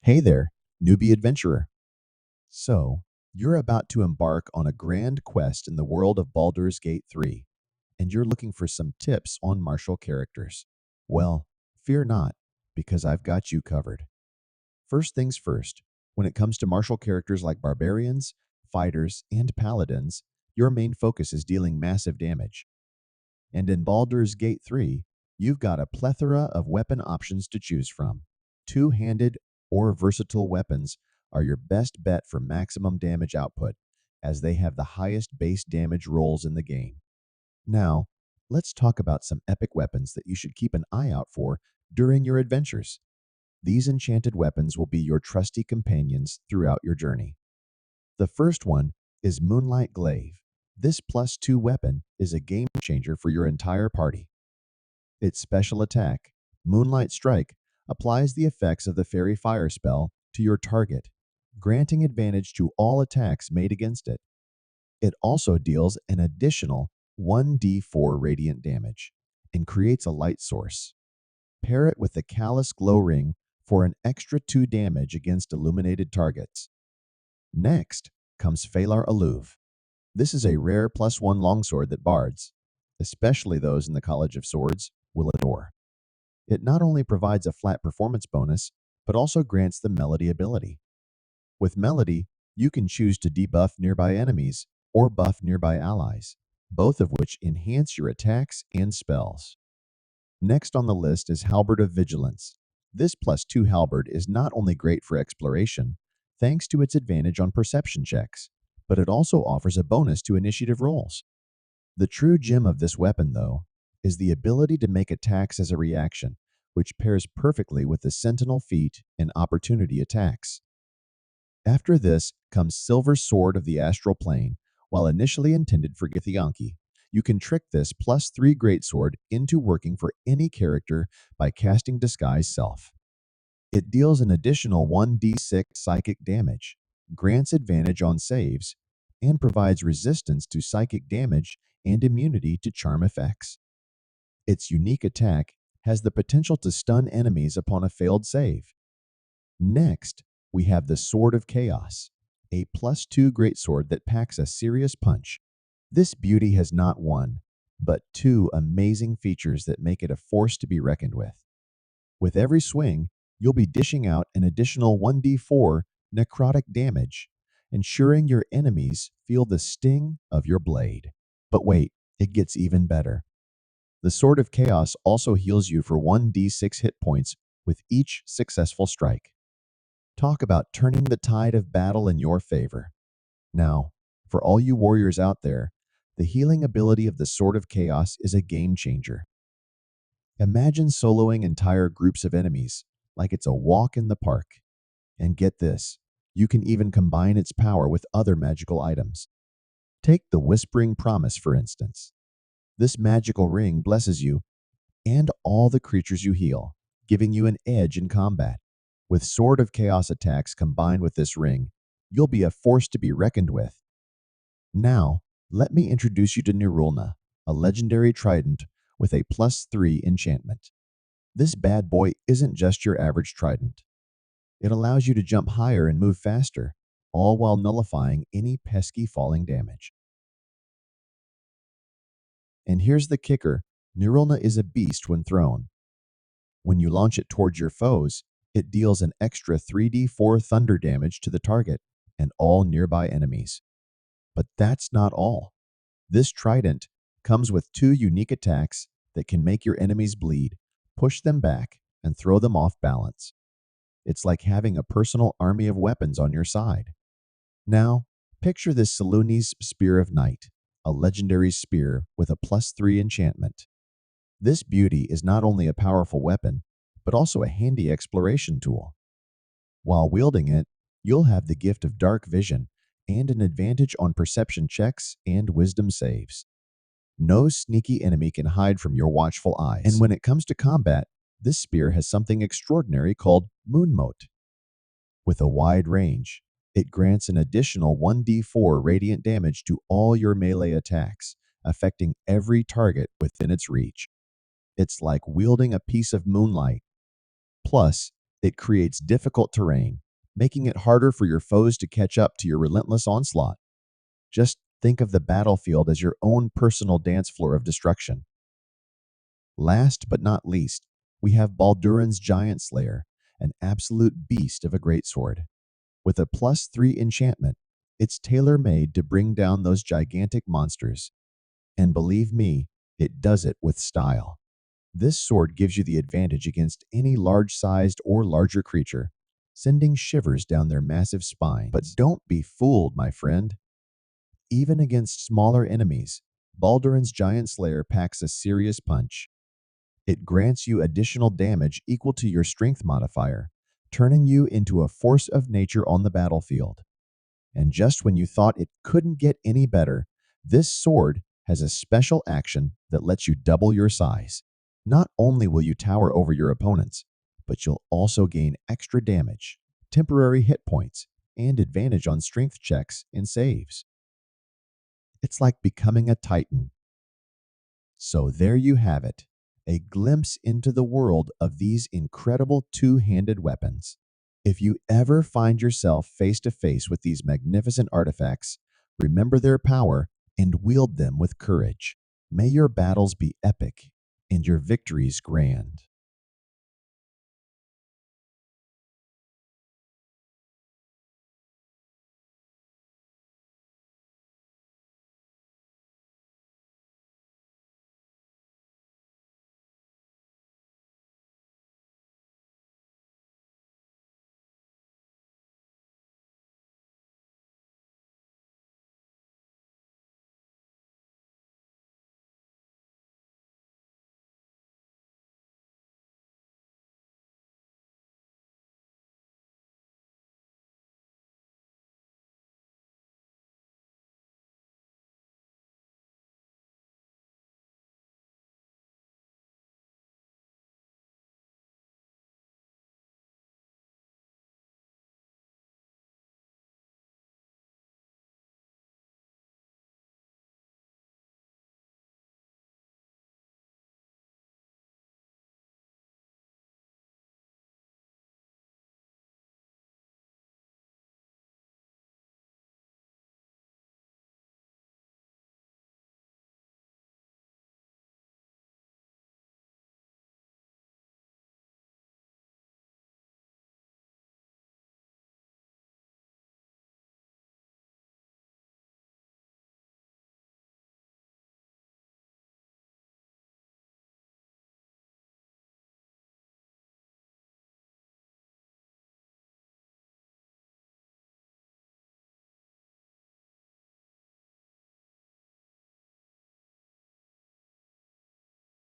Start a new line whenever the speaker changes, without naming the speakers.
Hey there, newbie adventurer. So, you're about to embark on a grand quest in the world of Baldur's Gate 3, and you're looking for some tips on martial characters. Well, fear not, because I've got you covered. First things first, when it comes to martial characters like barbarians, fighters, and paladins, your main focus is dealing massive damage. And in Baldur's Gate 3, you've got a plethora of weapon options to choose from. Two-handed or versatile weapons are your best bet for maximum damage output, as they have the highest base damage rolls in the game. Now, let's talk about some epic weapons that you should keep an eye out for during your adventures. These enchanted weapons will be your trusty companions throughout your journey. The first one is Moonlight Glaive. This +2 weapon is a game changer for your entire party. Its special attack, Moonlight Strike, applies the effects of the Fairy Fire spell to your target, granting advantage to all attacks made against it. It also deals an additional 1d4 radiant damage and creates a light source. Pair it with the Callous Glow Ring for an extra 2 damage against illuminated targets. Next comes Phalar Alluve. This is a rare +1 longsword that bards, especially those in the College of Swords, will adore. It not only provides a flat performance bonus, but also grants the Melody ability. With Melody, you can choose to debuff nearby enemies or buff nearby allies, both of which enhance your attacks and spells. Next on the list is Halberd of Vigilance. This +2 halberd is not only great for exploration, thanks to its advantage on perception checks, but it also offers a bonus to initiative rolls. The true gem of this weapon, though, is the ability to make attacks as a reaction, which pairs perfectly with the Sentinel feat and opportunity attacks. After this comes Silver Sword of the Astral Plane. While initially intended for Githyanki, you can trick this +3 greatsword into working for any character by casting Disguise Self. It deals an additional 1d6 psychic damage, grants advantage on saves, and provides resistance to psychic damage and immunity to charm effects. Its unique attack has the potential to stun enemies upon a failed save. Next, we have the Sword of Chaos, a +2 greatsword that packs a serious punch. This beauty has not one, but two amazing features that make it a force to be reckoned with. With every swing, you'll be dishing out an additional 1d4 necrotic damage, ensuring your enemies feel the sting of your blade. But wait, it gets even better. The Sword of Chaos also heals you for 1d6 hit points with each successful strike. Talk about turning the tide of battle in your favor. Now, for all you warriors out there, the healing ability of the Sword of Chaos is a game changer. Imagine soloing entire groups of enemies like it's a walk in the park. And get this, you can even combine its power with other magical items. Take the Whispering Promise, for instance. This magical ring blesses you and all the creatures you heal, giving you an edge in combat. With Sword of Chaos attacks combined with this ring, you'll be a force to be reckoned with. Now, let me introduce you to Nirulna, a legendary trident with a +3 enchantment. This bad boy isn't just your average trident. It allows you to jump higher and move faster, all while nullifying any pesky falling damage. And here's the kicker, Nirulna is a beast when thrown. When you launch it towards your foes, it deals an extra 3d4 thunder damage to the target and all nearby enemies. But that's not all. This trident comes with two unique attacks that can make your enemies bleed, push them back, and throw them off balance. It's like having a personal army of weapons on your side. Now, picture this Selûne's Spear of Night, a legendary spear with a +3 enchantment. This beauty is not only a powerful weapon, but also a handy exploration tool. While wielding it, you'll have the gift of dark vision and an advantage on perception checks and wisdom saves. No sneaky enemy can hide from your watchful eyes. And when it comes to combat, this spear has something extraordinary called Moon Mote. With a wide range, it grants an additional 1d4 radiant damage to all your melee attacks, affecting every target within its reach. It's like wielding a piece of moonlight. Plus, It creates difficult terrain, making it harder for your foes to catch up to your relentless onslaught. Just think of the battlefield as your own personal dance floor of destruction. Last but not least, we have Baldurin's Giant Slayer, an absolute beast of a greatsword. With a +3 enchantment, it's tailor made to bring down those gigantic monsters. And believe me, it does it with style. This sword gives you the advantage against any large sized or larger creature, sending shivers down their massive spine. But don't be fooled, my friend. Even against smaller enemies, Baldurin's Giant Slayer packs a serious punch. It grants you additional damage equal to your strength modifier, turning you into a force of nature on the battlefield. And just when you thought it couldn't get any better, this sword has a special action that lets you double your size. Not only will you tower over your opponents, but you'll also gain extra damage, temporary hit points, and advantage on strength checks and saves. It's like becoming a titan. So there you have it, a glimpse into the world of these incredible two-handed weapons. If you ever find yourself face to face with these magnificent artifacts, remember their power and wield them with courage. May your battles be epic and your victories grand.